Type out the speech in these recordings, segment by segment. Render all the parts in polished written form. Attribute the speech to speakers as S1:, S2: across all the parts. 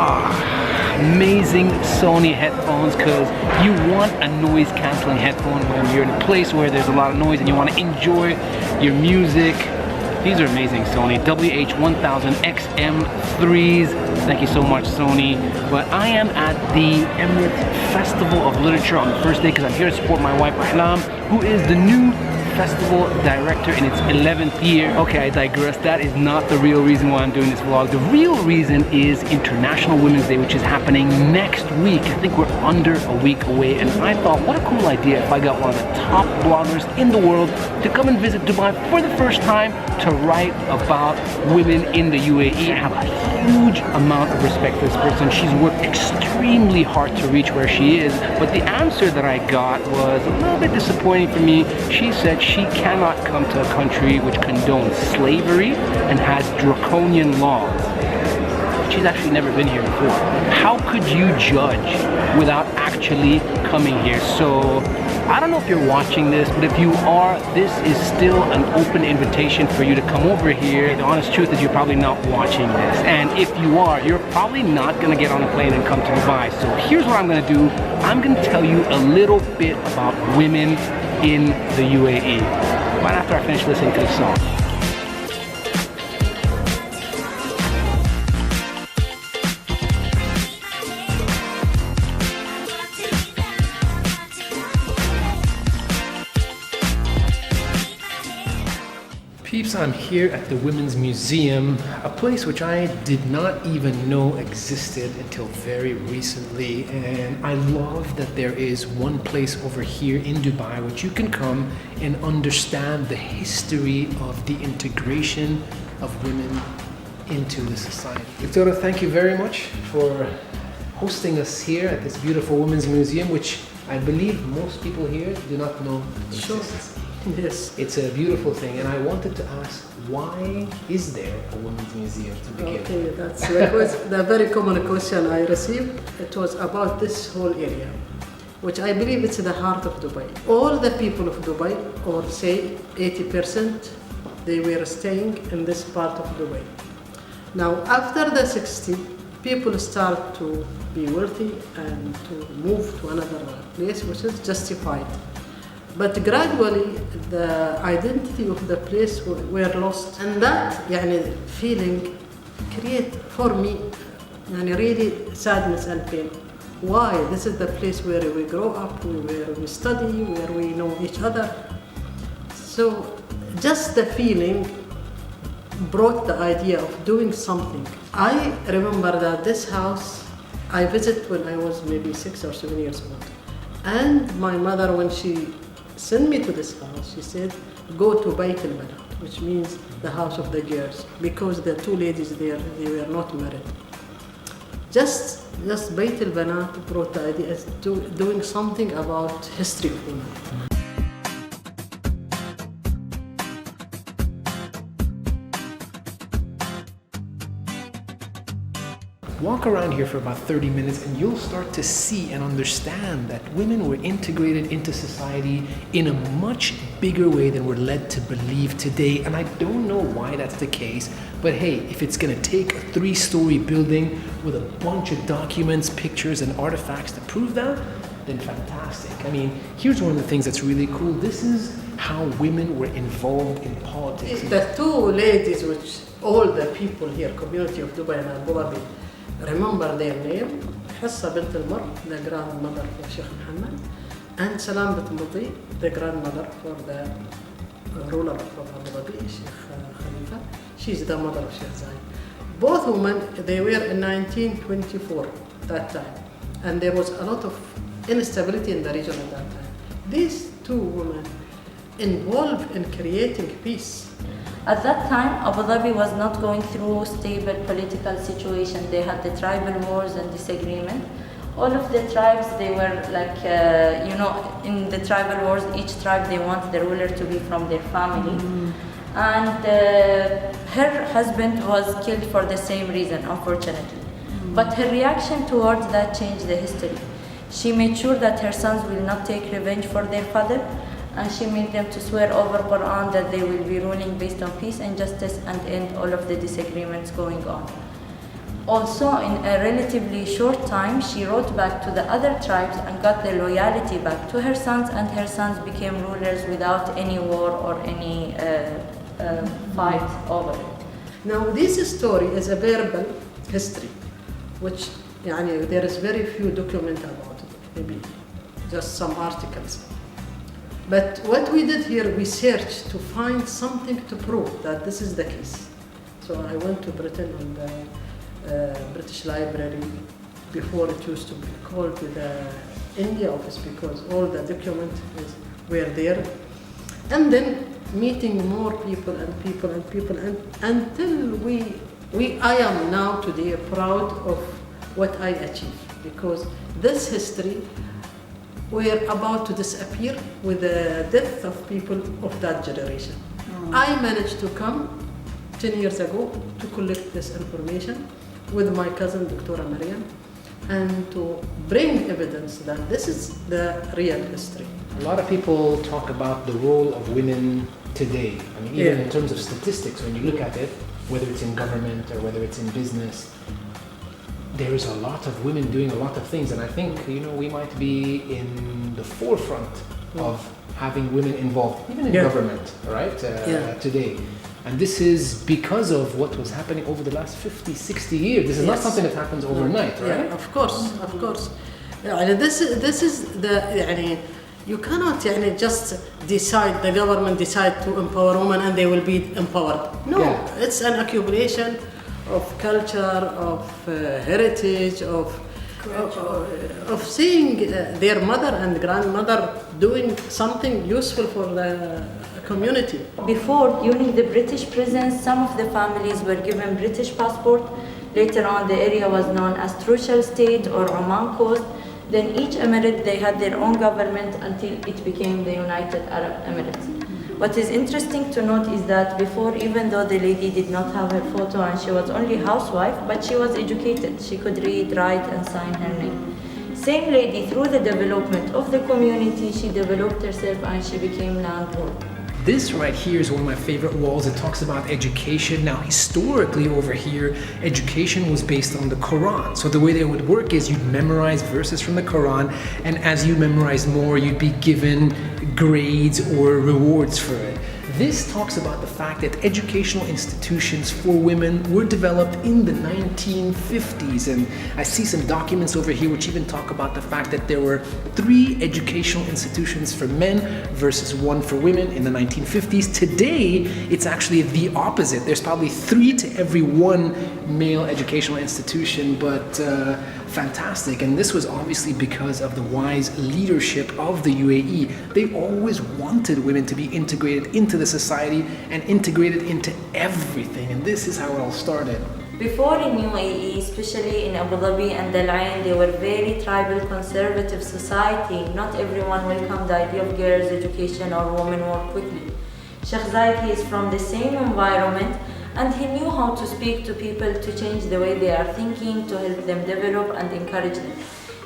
S1: Amazing Sony headphones, because you want a noise canceling headphone when you're in a place where there's a lot of noise and you want to enjoy your music. These are amazing, Sony WH-1000 XM3s. Thank you so much, Sony. But I am at the Emirates Festival of Literature on the first day because I'm here to support my wife Ahlam, who is the new festival director in its 11th year. Okay, I digress. That is not the real reason why I'm doing this vlog. The real reason is International Women's Day, which is happening next week. I think we're under a week away, and I thought, what a cool idea if I got one of the top bloggers in the world to come and visit Dubai for the first time to write about women in the UAE. I have a huge amount of respect for this person. She's worked extremely hard to reach where she is, but the answer that I got was a little bit disappointing for me. She said she cannot come to a country which condones slavery and has draconian laws. She's actually never been here before. How could you judge without actually coming here? So I don't know if you're watching this, but if you are, this is still an open invitation for you to come over here. The honest truth is you're probably not watching this. And if you are, you're probably not gonna get on a plane and come to Dubai. So here's what I'm gonna do. I'm gonna tell you a little bit about women in the UAE right after I finish listening to the song. Peeps, I'm here at the Women's Museum, a place which I did not even know existed until very recently, and I love that there is one place over here in Dubai which you can come and understand the history of the integration of women into the society. Victoria, thank you very much for hosting us here at this beautiful Women's Museum, which I believe most people here do not know exists.
S2: Yes.
S1: It's a beautiful thing, and I wanted to ask, why is there a women's museum to begin?
S2: Okay, that's the very common question I received. It was about this whole area, which I believe it's the heart of Dubai. All the people of Dubai, or say 80%, they were staying in this part of Dubai. Now, after the 60s, people start to be wealthy and to move to another place, which is justified. But gradually, the identity of the place were lost, and that feeling create for me really sadness and pain. Why? This is the place where we grow up, where we study, where we know each other. So just the feeling brought the idea of doing something. I remember that this house I visited when I was maybe 6 or 7 years old, and my mother, when she sent me to this house, she said, go to Bayt al-Banat, which means the house of the girls, because the two ladies there, they were not married. Just Bayt al-Banat brought the idea to doing something about history of women.
S1: Walk around here for about 30 minutes and you'll start to see and understand that women were integrated into society in a much bigger way than we're led to believe today. And I don't know why that's the case, but hey, if it's gonna take a 3-story building with a bunch of documents, pictures, and artifacts to prove that, then fantastic. I mean, here's one of the things that's really cool. This is how women were involved in politics.
S2: The two ladies, which all the people here, community of Dubai and Abu Dhabi, remember their name, Hassa bint al-Mar, the grandmother for Sheikh Mohammed, and Salam bint Mudi, the grandmother for the ruler of Abu Dhabi, Sheikh Khalifa. She's the mother of Sheikh Zayed. Both women, they were in 1924, that time, and there was a lot of instability in the region at that time. These two women involved in creating peace.
S3: At that time, Abu Dhabi was not going through stable political situation. They had the tribal wars and disagreement. All of the tribes, they were like, in the tribal wars, each tribe, they want the ruler to be from their family. And her husband was killed for the same reason, unfortunately. But her reaction towards that changed the history. She made sure that her sons will not take revenge for their father, and she made them to swear over Quran that they will be ruling based on peace and justice and end all of the disagreements going on. Also, in a relatively short time, she wrote back to the other tribes and got the loyalty back to her sons, and her sons became rulers without any war or any fight over it.
S2: Now, this story is a verbal history, which there is very few documents about it, maybe just some articles. But what we did here, we searched to find something to prove that this is the case. So I went to Britain on the British Library before it used to be called the India office, because all the documents were there. And then meeting more people and until I am now today proud of what I achieved, because this history were about to disappear with the death of people of that generation. I managed to come 10 years ago to collect this information with my cousin, Dr. Mariam, and to bring evidence that this is the real history.
S1: A lot of people talk about the role of women today. I mean, even in terms of statistics, when you look at it, whether it's in government or whether it's in business, there is a lot of women doing a lot of things, and I think we might be in the forefront of having women involved, even in government, right? Today. And this is because of what was happening over the last 50, 60 years. This is not something that happens overnight, right?
S2: Yeah, of course. This is the, you cannot just decide, the government decide to empower women and they will be empowered. No, it's an accumulation of culture, of heritage, of seeing their mother and grandmother doing something useful for the community.
S3: Before, during the British presence, some of the families were given British passport. Later on, the area was known as Trucial State or Oman Coast. Then each emirate, they had their own government until it became the United Arab Emirates. What is interesting to note is that before, even though the lady did not have her photo and she was only housewife, but she was educated. She could read, write, and sign her name. Same lady, through the development of the community, she developed herself and she became landlord.
S1: This right here is one of my favorite walls. It talks about education. Now, historically over here, education was based on the Quran. So the way that it would work is you'd memorize verses from the Quran, and as you memorize more, you'd be given grades or rewards for it. This talks about the fact that educational institutions for women were developed in the 1950s, and I see some documents over here which even talk about the fact that there were 3 educational institutions for men versus 1 for women in the 1950s. Today, it's actually the opposite. There's probably 3 to every 1 male educational institution, but fantastic. And this was obviously because of the wise leadership of the UAE. They always wanted women to be integrated into the society and integrated into everything. And this is how it all started.
S3: Before in UAE, especially in Abu Dhabi and Al Ain, they were very tribal conservative society. Not everyone welcomed the idea of girls' education or women work quickly. Sheikh Zayed, he is from the same environment, and he knew how to speak to people to change the way they are thinking, to help them develop and encourage them.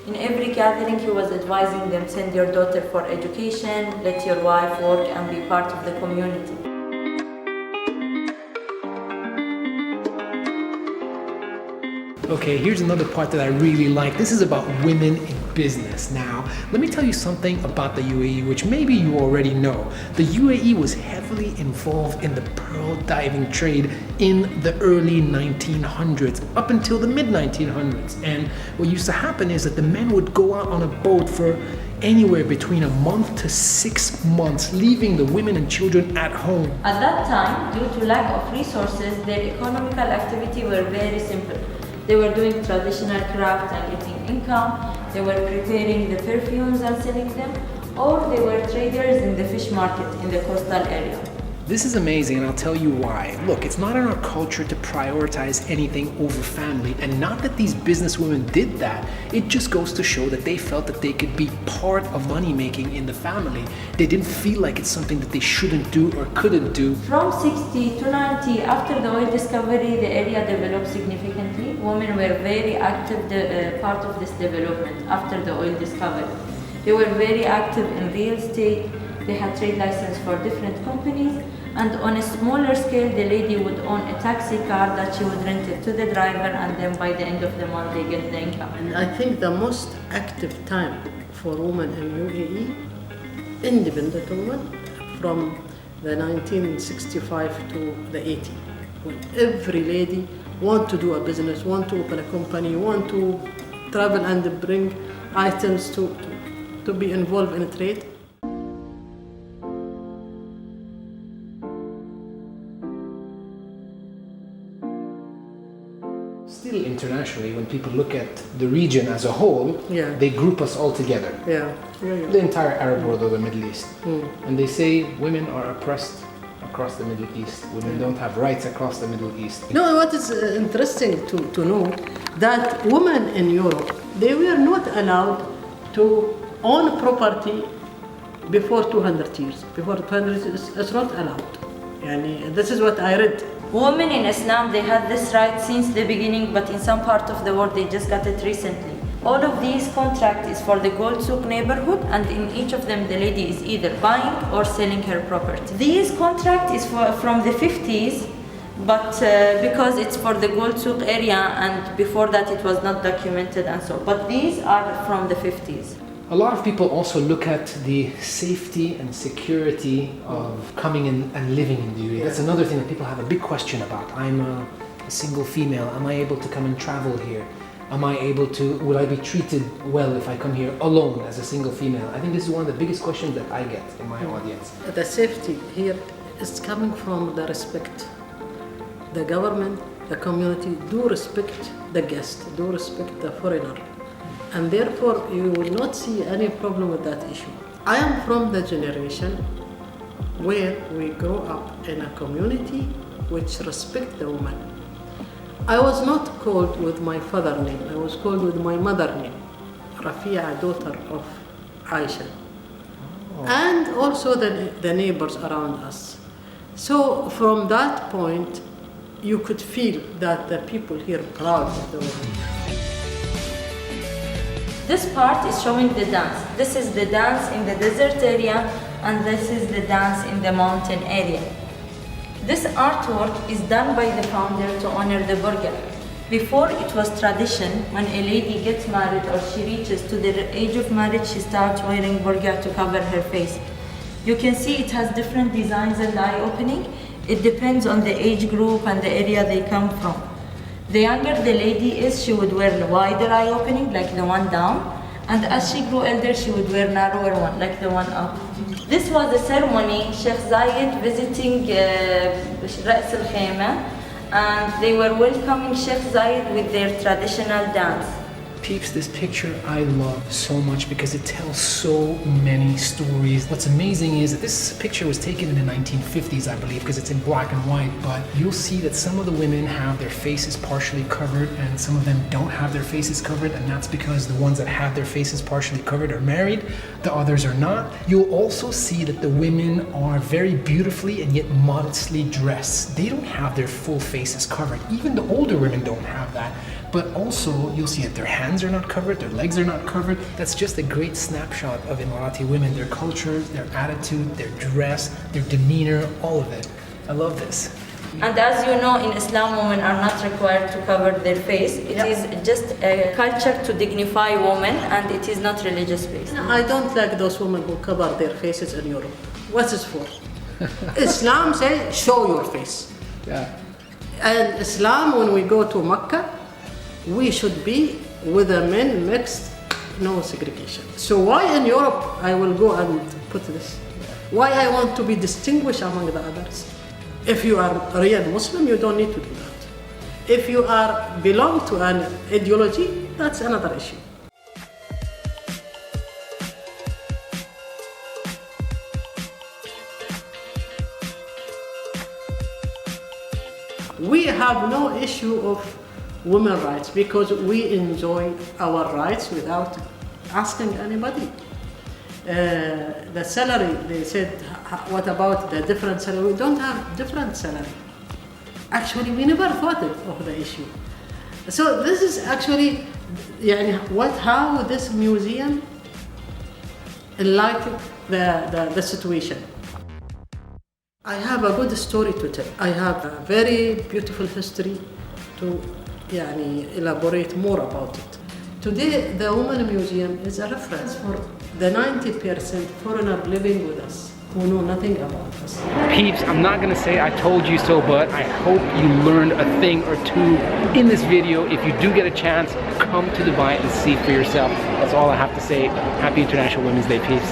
S3: In every gathering, he was advising them, send your daughter for education, let your wife work and be part of the community.
S1: Okay, here's another part that I really like. This is about women in business. Now, let me tell you something about the UAE, which maybe you already know. The UAE was heavily involved in the pearl diving trade in the early 1900s, up until the mid-1900s. And what used to happen is that the men would go out on a boat for anywhere between a month to 6 months, leaving the women and children at home.
S3: At that time, due to lack of resources, their economical activity were very simple. They were doing traditional craft and getting income, they were preparing the perfumes and selling them, or they were traders in the fish market in the coastal area.
S1: This is amazing, and I'll tell you why. Look, it's not in our culture to prioritize anything over family, and not that these businesswomen did that. It just goes to show that they felt that they could be part of money making in the family. They didn't feel like it's something that they shouldn't do or couldn't do.
S3: From 60 to 90, after the oil discovery, the area developed significantly. Women were very active part of this development after the oil discovery. They were very active in real estate, They had trade license for different companies, and on a smaller scale, the lady would own a taxi car that she would rent it to the driver, and then by the end of the month, they get the income.
S2: And I think the most active time for women in UAE, independent women, from the 1965 to the 80s, when every lady want to do a business, want to open a company, want to travel and bring items to be involved in a trade.
S1: Still internationally, when people look at the region as a whole,
S2: Yeah.
S1: they group us all together.
S2: Yeah.
S1: The entire Arab world or the Middle East. And they say women are oppressed across the Middle East. Women don't have rights across the Middle East.
S2: No, what is interesting to know that women in Europe, they were not allowed to own property before 200 years. Before 200 years, it's not allowed. Yani, this is what I read.
S3: Women in Islam, they had this right since the beginning, but in some part of the world, they just got it recently. All of these contracts is for the Gold Souk neighborhood, and in each of them, the lady is either buying or selling her property. These contract is from the 50s, but because it's for the Gold Souk area, and before that it was not documented and so. But these are from the 50s.
S1: A lot of people also look at the safety and security of coming in and living in the UAE. That's another thing that people have a big question about. I'm a single female. Am I able to come and travel here? Am I able to, will I be treated well if I come here alone as a single female? I think this is one of the biggest questions that I get in my audience.
S2: The safety here is coming from the respect. The government, the community do respect the guest, do respect the foreigner. And therefore, you will not see any problem with that issue. I am from the generation where we grow up in a community which respect the woman. I was not called with my father name, I was called with my mother name, Rafia, daughter of Aisha. And also the neighbors around us. So from that point, you could feel that the people here are proud of the woman.
S3: This part is showing the dance. This is the dance in the desert area, and this is the dance in the mountain area. This artwork is done by the founder to honor the burqa. Before it was tradition, when a lady gets married or she reaches to the age of marriage, she starts wearing burqa to cover her face. You can see it has different designs and eye opening. It depends on the age group and the area they come from. The younger the lady is, she would wear a wider eye opening, like the one down, and as she grew older, she would wear narrower one, like the one up. This was a ceremony, Sheikh Zayed visiting Ras Al Khayma, and they were welcoming Sheikh Zayed with their traditional dance.
S1: Peeps, this picture I love so much because it tells so many stories. What's amazing is that this picture was taken in the 1950s, I believe, because it's in black and white, but you'll see that some of the women have their faces partially covered and some of them don't have their faces covered, and that's because the ones that have their faces partially covered are married, the others are not. You'll also see that the women are very beautifully and yet modestly dressed. They don't have their full faces covered. Even the older women don't have that. But also, you'll see that their hands are not covered, their legs are not covered. That's just a great snapshot of Emirati women, their culture, their attitude, their dress, their demeanor, all of it. I love this.
S3: And as you know, in Islam, women are not required to cover their face. It is just a culture to dignify women, and it is not religious-based.
S2: I don't like those women who cover their faces in Europe. What is for? Islam says, show your face.
S1: Yeah.
S2: And Islam, when we go to Mecca, we should be with the men mixed, no segregation. So why in Europe I will go and put this? Why I want to be distinguished among the others? If you are a real Muslim, you don't need to do that. If you belong to an ideology, that's another issue. We have no issue of women's rights because we enjoy our rights without asking anybody. The salary, they said, what about the different salary? We don't have different salary. Actually, we never thought of the issue. So this is actually how this museum enlightened the situation. I have a good story to tell. I have a very beautiful history to elaborate more about it. Today, the Women Museum is a reference for the 90% foreigner living with us who know nothing about us.
S1: Peeps, I'm not gonna say I told you so, but I hope you learned a thing or two in this video. If you do get a chance, come to Dubai and see for yourself. That's all I have to say. Happy International Women's Day, peeps.